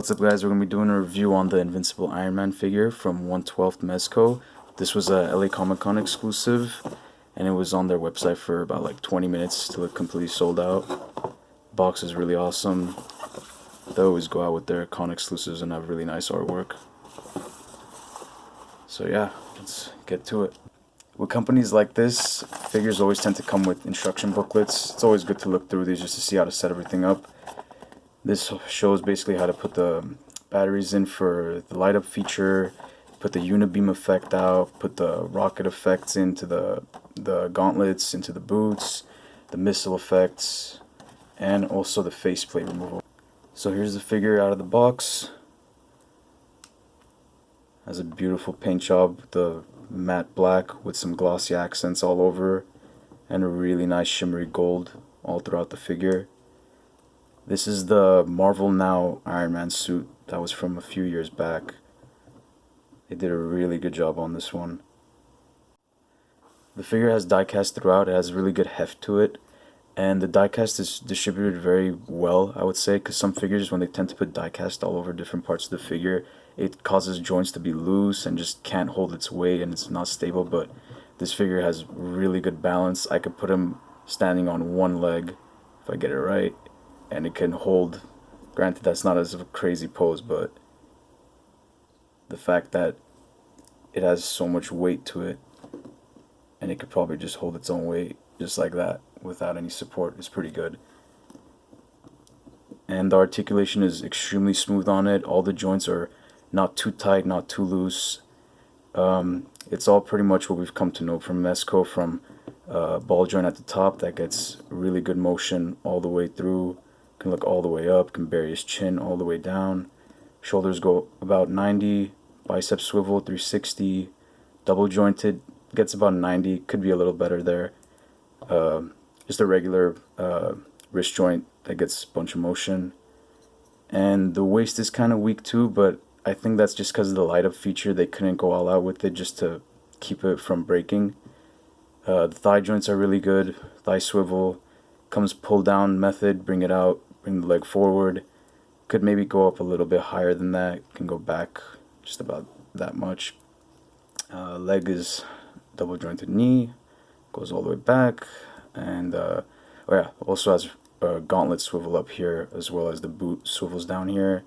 What's up, guys? We're going to be doing a review on the Invincible Iron Man figure from 1/12 Mezco. This was a LA Comic Con exclusive, and it was on their website for about like 20 minutes till it completely sold out. Box is really awesome. They always go out with their con exclusives and have really nice artwork. So yeah, let's get to it. With companies like this, figures always tend to come with instruction booklets. It's always good to look through these just to see how to set everything up. This shows basically how to put the batteries in for the light up feature, put the unibeam effect out, put the rocket effects into the gauntlets, into the boots, the missile effects, and also the faceplate removal. So here's the figure out of the box. Has a beautiful paint job, the matte black with some glossy accents all over, and a really nice shimmery gold all throughout the figure. This is the Marvel Now Iron Man suit that was from a few years back. They did a really good job on this one. The figure has diecast throughout. It has really good heft to it, and the diecast is distributed very well, I would say, because some figures, when they tend to put diecast all over different parts of the figure, it causes joints to be loose and just can't hold its weight and it's not stable. But this figure has really good balance. I could put him standing on one leg if I get it right, and it can hold. Granted, that's not as a crazy pose, but the fact that it has so much weight to it, and it could probably just hold its own weight just like that without any support, is pretty good. And the articulation is extremely smooth on it. All the joints are not too tight, not too loose. It's all pretty much what we've come to know from Mezco, from ball joint at the top that gets really good motion all the way through, can look all the way up, can bury his chin all the way down. Shoulders go about 90, bicep swivel 360, double jointed gets about 90, could be a little better there. Just a regular wrist joint that gets a bunch of motion. And the waist is kind of weak too, but I think that's just because of the light up feature. They couldn't go all out with it just to keep it from breaking. The thigh joints are really good. Thigh swivel comes pull down method, bring it out, bring the leg forward. Could maybe go up a little bit higher than that. Can go back just about that much. Leg is double jointed knee, goes all the way back, and oh yeah, also has a gauntlet swivel up here as well as the boot swivels down here.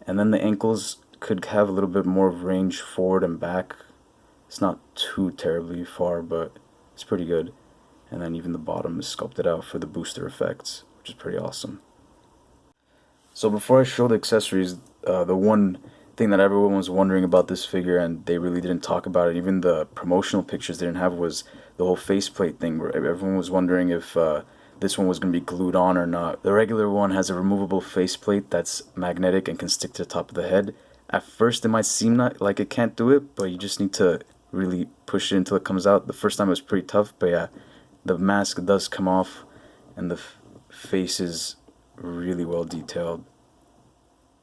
And then the ankles could have a little bit more range forward and back. It's not too terribly far, but it's pretty good. And then even the bottom is sculpted out for the booster effects, which is pretty awesome. So before I show the accessories, the one thing that everyone was wondering about this figure, and they really didn't talk about it, even the promotional pictures they didn't have, was the whole faceplate thing, where everyone was wondering if this one was going to be glued on or not. The regular one has a removable faceplate that's magnetic and can stick to the top of the head. At first it might seem like it can't do it, but you just need to really push it until it comes out. The first time it was pretty tough, but yeah, the mask does come off, and the face is really well detailed.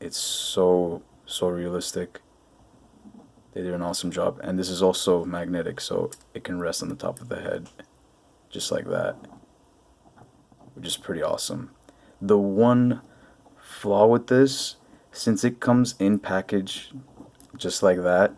It's so realistic. They did an awesome job. And this is also magnetic, so it can rest on the top of the head just like that, which is pretty awesome. The one flaw with this, since it comes in package just like that,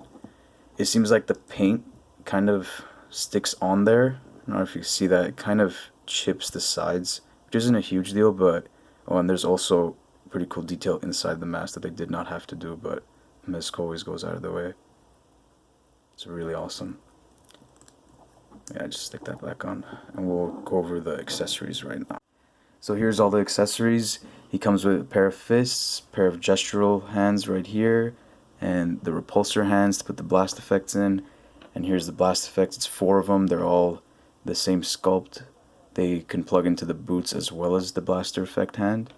it seems like the paint kind of sticks on there. I don't know if you can see that. It kind of chips the sides, which isn't a huge deal, but oh, and there's also pretty cool detail inside the mask that they did not have to do, but Mezco always goes out of the way. It's really awesome. Yeah, just stick that back on, and we'll go over the accessories right now. So here's all the accessories. He comes with a pair of fists, pair of gestural hands right here, and the repulsor hands to put the blast effects in. And here's the blast effects. It's 4 of them. They're all the same sculpt. They can plug into the boots as well as the blaster effect hand.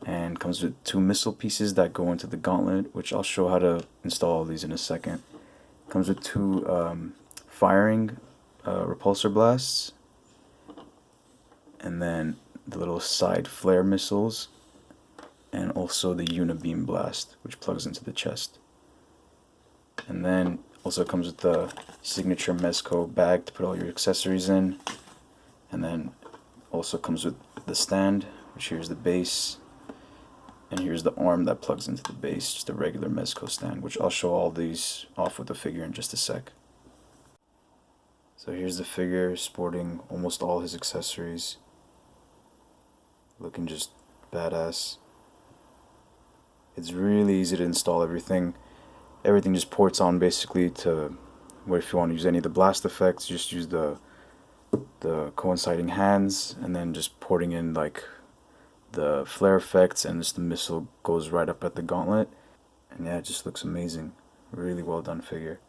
And comes with 2 missile pieces that go into the gauntlet, which I'll show how to install all these in a second. Comes with 2 firing repulsor blasts, and then the little side flare missiles, and also the unibeam blast, which plugs into the chest. And then also comes with the signature Mezco bag to put all your accessories in, and then also comes with the stand, which here's the base, And here's the arm that plugs into the base, just a regular Mezco stand, which I'll show all these off with the figure in just a sec. So here's the figure sporting almost all his accessories, looking just badass. It's really easy to install everything. Everything just ports on basically to where if you want to use any of the blast effects, just use the coinciding hands, and then just porting in like the flare effects, and just the missile goes right up at the gauntlet. And yeah, it just looks amazing. Really well done figure.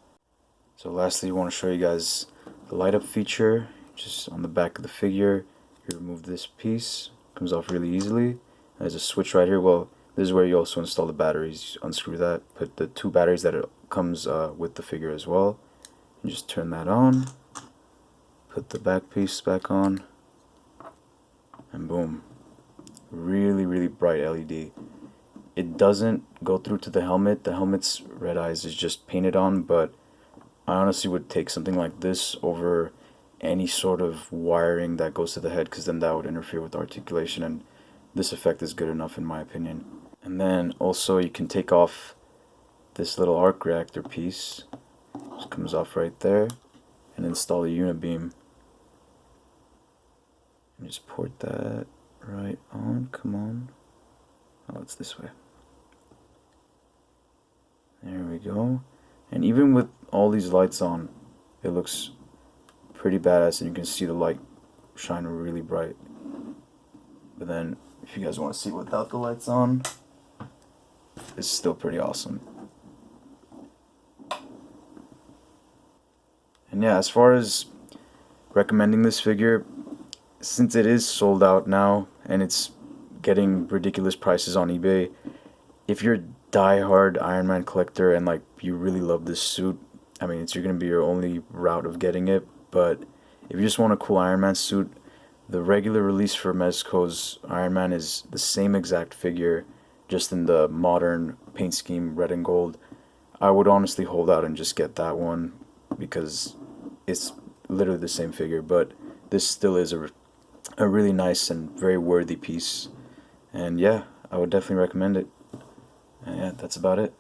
So lastly, I want to show you guys the light up feature. Just on the back of the figure, you remove this piece, comes off really easily. There's a switch right here. Well, this is where you also install the batteries. You unscrew that, put the 2 batteries that it comes with the figure as well. You just turn that on, put the back piece back on, and boom. Really bright LED. It doesn't go through to the helmet. The helmet's red eyes is just painted on, but I honestly would take something like this over any sort of wiring that goes to the head, because then that would interfere with articulation, and this effect is good enough in my opinion. And then also you can take off this little arc reactor piece, just comes off right there, and install a unibeam. And just port that right on, come on. Oh, it's this way. There we go. And even with all these lights on, it looks pretty badass, and you can see the light shine really bright. But then, if you guys want to see without the lights on, it's still pretty awesome. And yeah, as far as recommending this figure, since it is sold out now and it's getting ridiculous prices on eBay, if you're a die-hard Iron Man collector and like you really love this suit, I mean, it's gonna be your only route of getting it. But if you just want a cool Iron Man suit, the regular release for Mezco's Iron Man is the same exact figure, just in the modern paint scheme, red and gold. I would honestly hold out and just get that one, because it's literally the same figure, but this still is a really nice and very worthy piece. And yeah, I would definitely recommend it. And yeah, that's about it.